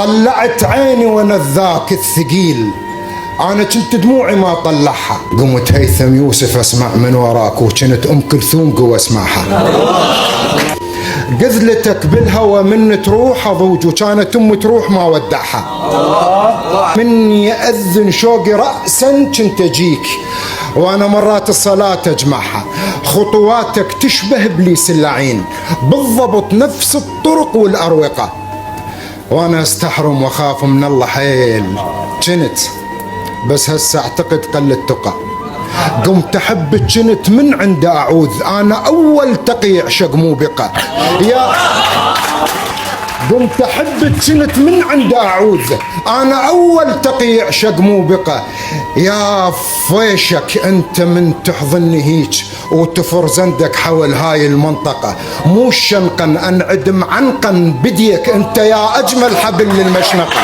طلعت عيني وانا الذاك الثقيل، انا كنت دموعي ما طلعها. قمت هيثم يوسف اسمع من وراك، وكنت ام كلثوم قوى اسمعها. قذلتك بالهوى من تروح اضوج، وكانت ام تروح ما ودعها. من يأذن شوقي رأسا كنت اجيك، وانا مرات الصلاة اجمعها. خطواتك تشبه ابليس اللعين، بالضبط نفس الطرق والاروقة، وانا استحرم واخاف من الله حيل. كنت بس هسه اعتقد قل التقى. قمت احبك كنت من عند اعوذ، انا اول تقي عشق مو بقى. يا قمت احبك كنت من عند اعوذ، انا اول تقي عشق مو بقى. يا فيشك انت من تحضني هيك وتفر زندك حول هاي المنطقة، مو الشنقن انعدم عنقا بديك، انت يا اجمل حبل للمشنقة.